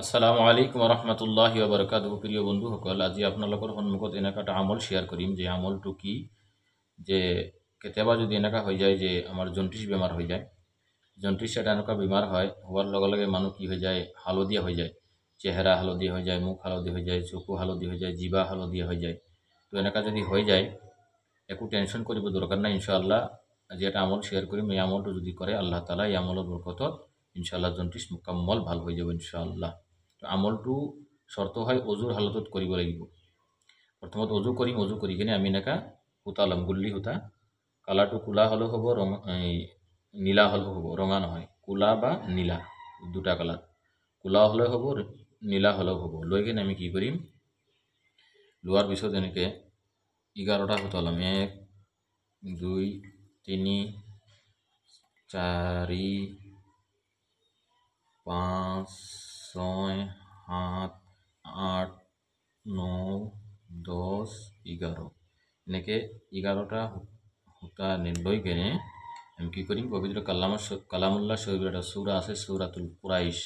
আসসালামু আলাইকুম ৰহমতুল্লাহি ওবৰকাতুহু। প্ৰিয় বন্ধুসকল, আজি আপোনালোকৰ সন্মুখত এনেকুৱা এটা আমল শ্বেয়াৰ কৰিম যে আমলটো কি যে কেতিয়াবা যদি এনেকুৱা হৈ যায় যে আমাৰ জণ্ডিছ বেমাৰ হৈ যায়। জণ্ডিছ এটা এনেকুৱা বেমাৰ হয়, হোৱাৰ লগে লগে মানুহ কি হৈ যায়, হালধীয়া হৈ যায়। চেহেৰা হালধীয়া হৈ যায়, মুখ হালধীয়া হৈ যায়, চকু হালধীয়া হৈ যায়, জিভা হালধীয়া হৈ যায়। তো এনেকুৱা যদি হৈ যায়, একো টেনশ্যন কৰিব দৰকাৰ নাই। ইনশাআল্লাহ আজি এটা আমল শ্বেয়াৰ কৰিম। এই আমলটো যদি কৰে আল্লাহ তাআলা এই আমলৰ বৰকতত ইনশাআল্লাহ জণ্ডিছ মুকাম্মল ভাল হৈ যাব ইনশাআল্লাহ। তো আমলটো শৰ্ত হয় অজুৰ হালতত কৰিব লাগিব। প্ৰথমত অজু কৰিম, অজু কৰি কিনে আমি এনেকা সূতা ল'ম, গুল্লি সূতা। কালাৰটো ক'লা হ'লেও হ'ব, নীলা হ'লেও হ'ব, ৰঙা নহয়, ক'লা বা নীলা দুটা কালাৰ। ক'লা হ'লেও হ'ব, নীলা হ'লেও হ'ব। লৈ কিনে আমি কি কৰিম, লোৱাৰ পিছত এনেকৈ 11টা সূতা ল'ম। 1 2 3 4 5 6 7 8 9 10 11 এনেকৈ 11টা সূতা লৈ কেনে আমি কি কৰিম, পবিত্র কালামুল্লাহ শরীফের একটা সূরা আছে, সূরাতুল কুরাইশ।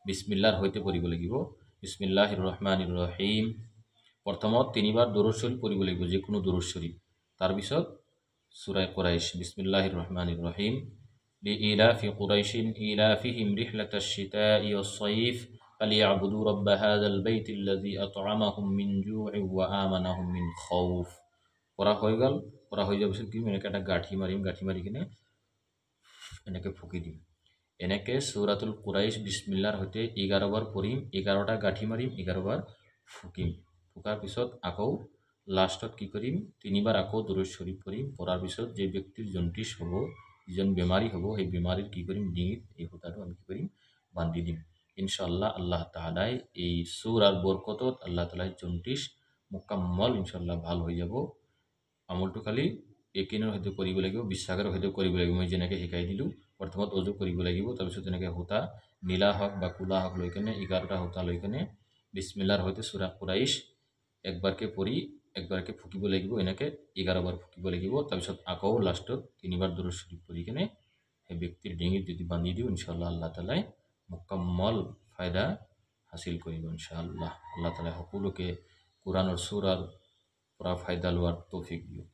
বিসমিল্লাহর হইতে পড়িব লাগিব। বিসমিল্লাহির রহমানির রহিম। প্রথমত 3বার দরুদ শরীফ পড়িব লাগিব, যে কোনো দরুদ শরীফ। তাৰপিছত সূরা কুরাইশ। বিসমিল্লাহির রহমানির রহিম। লিইলাফি কুরাইশিন ইলাফিহিম রিহলাতাশ শিতাই ওয়াস-সাইফ ফালিয়াবুদু রাব্ব হাযাল বাইতিল্লাযী আত'আমাহুম মিন জু'ইন ওয়া আমানাহুম মিন খাউফ। পড়া হয়ে গেল। পড়া হয়ে যাওয়ার পিছত কি এনেকৈ এটা গাঁঠি মাৰিম, গাঁঠি মাৰি কিনে এনেকৈ ফুকি দিম। এনেকৈ সূৰাতুল কুৰাইশ বিসমিল্লাহৰ সৈতে 11বাৰ পঢ়িম, 11টা গাঁঠি মাৰিম, 11বাৰ ফুকিম। ফুকাৰ পিছত আকৌ লাষ্টত কি কৰিম, 3বাৰ আকৌ দৰুদ শৰীফ পঢ়িম। পঢ়াৰ পিছত যে ব্যক্তিৰ জণ্ডিছ হ'ব, যিজন বেমাৰী হ'ব, সেই বেমাৰীৰ কি কৰিম, ডিঙিত এই সূতাটো আমি কি কৰিম, বান্ধি দিম। ইনশাআল্লাহ আল্লাহ তাআলাই এই সূৰাৰ বৰকতত আল্লাহ তাআলাই জণ্ডিছ মুকাম্মল ইনশাআল্লাহ ভাল হৈ যাব। আমলটো খালি একিনৰ সৈতে কৰিব লাগিব, বিশ্বাসৰ সৈতে কৰিব লাগিব। মই যেনেকৈ শিকাই দিলোঁ, প্ৰথমত অজু কৰিব লাগিব, তাৰপিছত এনেকৈ সূতা নীলা হওক বা ক'লা হওক লৈ কেনে 11টা সূতা লৈ কেনে বিসমিল্লাহৰ সৈতে সূৰা কুৰাইশ একবাৰকৈ পঢ়ি একবাৰকৈ ফুকিব লাগিব। এনেকৈ 11বাৰ ফুকিব লাগিব। তাৰপিছত আকৌ লাষ্টত 3বাৰ দৰুদ শৰীফ পঢ়ি কেনে সেই ব্যক্তিৰ ডিঙিত যদি বান্ধি দিওঁ, ইনশাআল্লাহ আল্লাহ তাআলাই মুকাম্মল ফায়দা হাসিল কৰিব ইনশাআল্লাহ। আল্লাহ তাআলা সকলোকে কোৰআনৰ সূৰাৰ পৰা ফায়দা লোৱাৰ তৌফিক দিয়ক।